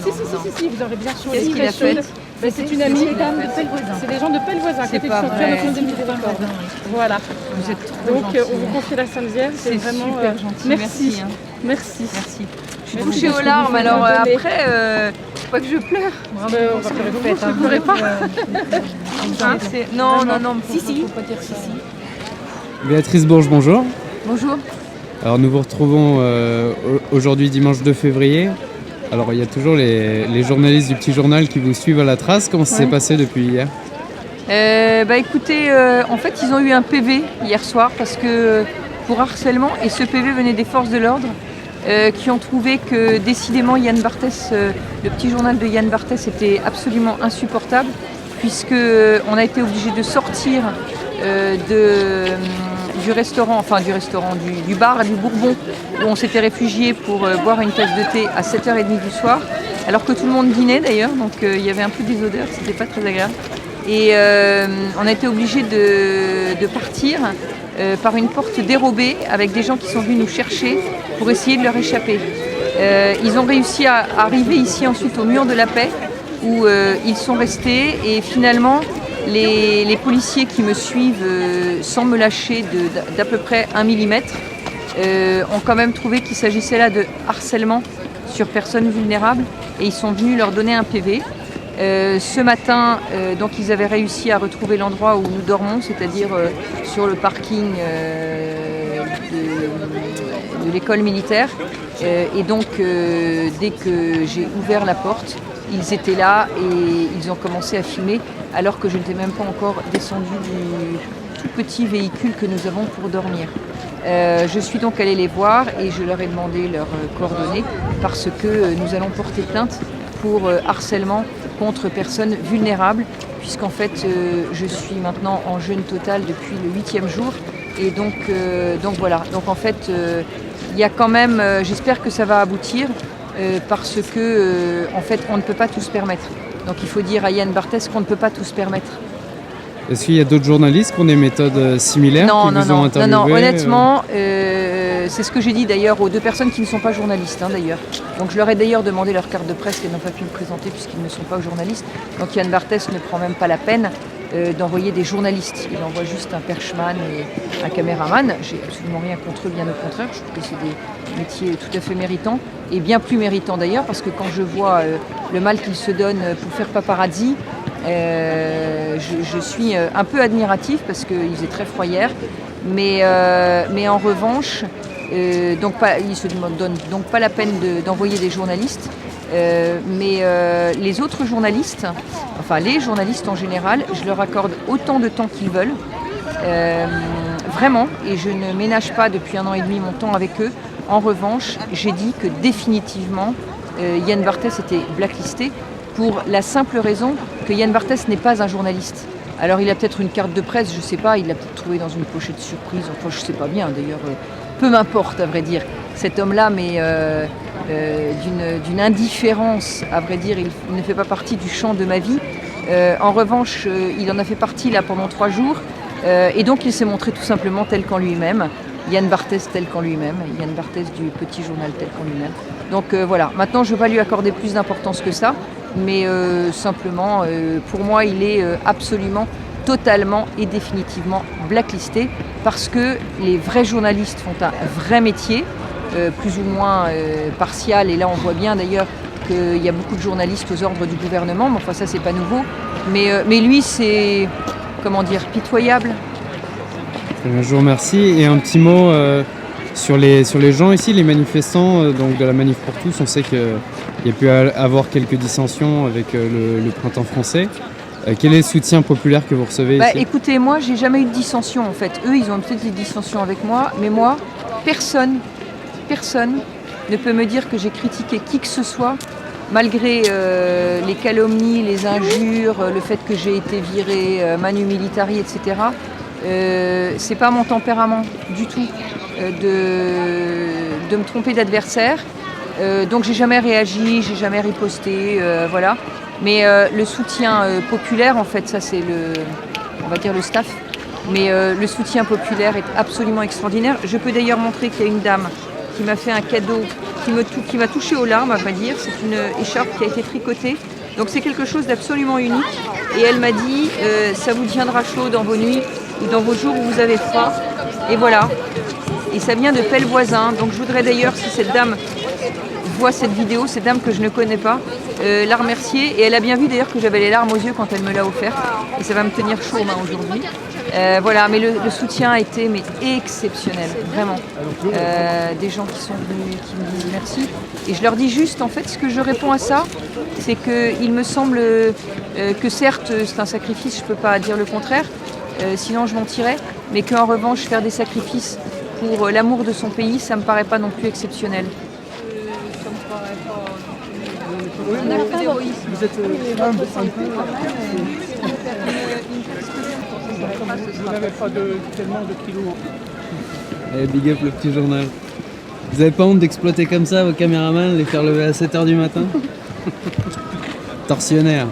Si, vous aurez bien sûr. Qu'est-ce qu'il a fait? C'est une amie. C'est des gens de Pellevoisin. C'est pas vrai. Voilà. Vous êtes trop Donc, gentil. on vous confie la Saint-Dière. C'est vraiment super gentil. Merci. Hein. Merci. Je suis touchée aux larmes, alors après, faut pas que je pleure. On va pleurer pour vous, ne pleurez pas. Non. Si. Béatrice Bourges, bonjour. Bonjour. Alors nous vous retrouvons aujourd'hui dimanche 2 février. Alors il y a toujours les journalistes du Petit Journal qui vous suivent à la trace. Comment ça s'est passé depuis hier? Écoutez, en fait ils ont eu un PV hier soir parce que pour harcèlement, et ce PV venait des forces de l'ordre qui ont trouvé que décidément Yann Barthès, le Petit Journal de Yann Barthès était absolument insupportable, puisque on a été obligé de sortir du bar du Bourbon où on s'était réfugié pour boire une tasse de thé à 7h30 du soir, alors que tout le monde dînait d'ailleurs, donc il y avait un peu des odeurs, c'était pas très agréable. Et on a été obligé de partir par une porte dérobée avec des gens qui sont venus nous chercher pour essayer de leur échapper. Ils ont réussi à arriver ici ensuite au mur de la paix où ils sont restés, et finalement les policiers qui me suivent sans me lâcher d'à peu près 1 millimètre ont quand même trouvé qu'il s'agissait là de harcèlement sur personnes vulnérables, et ils sont venus leur donner un PV. Ce matin, donc ils avaient réussi à retrouver l'endroit où nous dormons, c'est-à-dire sur le parking de l'école militaire. Et donc, dès que j'ai ouvert la porte, ils étaient là et ils ont commencé à filmer, alors que je n'étais même pas encore descendue du tout petit véhicule que nous avons pour dormir. Je suis donc allée les voir et je leur ai demandé leurs coordonnées, parce que nous allons porter plainte pour harcèlement contre personnes vulnérables, puisqu'en fait je suis maintenant en jeûne total depuis le 8e jour, et donc voilà. Donc en fait il y a quand même, j'espère que ça va aboutir, parce que en fait on ne peut pas tout se permettre. Donc il faut dire à Yann Barthès qu'on ne peut pas tout se permettre. Est-ce qu'il y a d'autres journalistes qui ont des méthodes similaires qui vous ont interviewé? Non, honnêtement, c'est ce que j'ai dit d'ailleurs aux 2 personnes qui ne sont pas journalistes d'ailleurs. Donc je leur ai d'ailleurs demandé leur carte de presse, qu'elles n'ont pas pu me présenter puisqu'ils ne sont pas journalistes. Donc Yann Barthès ne prend même pas la peine d'envoyer des journalistes. Il envoie juste un perchman et un caméraman. J'ai absolument rien contre eux, bien au contraire. Je trouve que c'est des métiers tout à fait méritants, et bien plus méritants d'ailleurs, parce que quand je vois le mal qu'ils se donnent pour faire paparazzi, je suis un peu admiratif, parce qu'ils étaient très frayères, mais en revanche, ils ne se donnent donc pas la peine d'envoyer des journalistes, mais les autres journalistes, enfin les journalistes en général, je leur accorde autant de temps qu'ils veulent, vraiment, et je ne ménage pas depuis 1 an et demi mon temps avec eux. En revanche, j'ai dit que définitivement Yann Barthès était blacklisté, pour la simple raison que Yann Barthès n'est pas un journaliste. Alors il a peut-être une carte de presse, je ne sais pas, il l'a peut-être trouvé dans une pochette surprise, enfin je ne sais pas bien d'ailleurs, peu m'importe à vrai dire. Cet homme-là, mais d'une indifférence, à vrai dire, il ne fait pas partie du champ de ma vie. En revanche, il en a fait partie là pendant 3 jours, et donc il s'est montré tout simplement tel qu'en lui-même. Yann Barthès tel qu'en lui-même, Yann Barthès du Petit Journal tel qu'en lui-même. Donc voilà, maintenant je ne vais pas lui accorder plus d'importance que ça, mais simplement, pour moi, il est absolument, totalement et définitivement blacklisté, parce que les vrais journalistes font un vrai métier, plus ou moins partial, et là on voit bien d'ailleurs qu'il y a beaucoup de journalistes aux ordres du gouvernement, mais enfin ça c'est pas nouveau, mais lui c'est, comment dire, pitoyable. Je vous remercie. Et un petit mot sur les gens ici, les manifestants donc de la Manif pour tous. On sait qu'il y a pu avoir quelques dissensions avec le printemps français. Quel est le soutien populaire que vous recevez ici? Écoutez, moi j'ai jamais eu de dissension en fait. Eux ils ont peut-être des dissensions avec moi, mais moi, personne ne peut me dire que j'ai critiqué qui que ce soit, malgré les calomnies, les injures, le fait que j'ai été virée manu militari, etc. C'est pas mon tempérament du tout de me tromper d'adversaire. Donc j'ai jamais réagi, j'ai jamais riposté, voilà. Mais le soutien populaire, en fait, ça c'est on va dire le staff. Mais le soutien populaire est absolument extraordinaire. Je peux d'ailleurs montrer qu'il y a une dame qui m'a fait un cadeau qui m'a touchée aux larmes, à vrai dire. C'est une écharpe qui a été tricotée. Donc c'est quelque chose d'absolument unique. Et elle m'a dit, ça vous tiendra chaud dans vos nuits ou dans vos jours où vous avez froid. Et voilà. Et ça vient de Pellevoisin. Donc je voudrais d'ailleurs, si cette dame voit cette vidéo, cette dame que je ne connais pas, la remercier. Et elle a bien vu d'ailleurs que j'avais les larmes aux yeux quand elle me l'a offert. Et ça va me tenir chaud aux mains aujourd'hui. Voilà, mais le soutien a été exceptionnel, vraiment. Des gens qui sont venus, qui me disent merci. Et je leur dis juste, en fait, ce que je réponds à ça, c'est qu'il me semble que certes, c'est un sacrifice, je ne peux pas dire le contraire, sinon je mentirais, mais qu'en revanche, faire des sacrifices pour l'amour de son pays, ça ne me paraît pas non plus exceptionnel. Un acte d'héroïsme. Vous êtes humble un peu. Vous n'avez pas tellement de kilos. Allez, big up le petit journal. Vous avez pas honte d'exploiter comme ça vos caméramans, les faire lever à 7h du matin? Tortionnaire.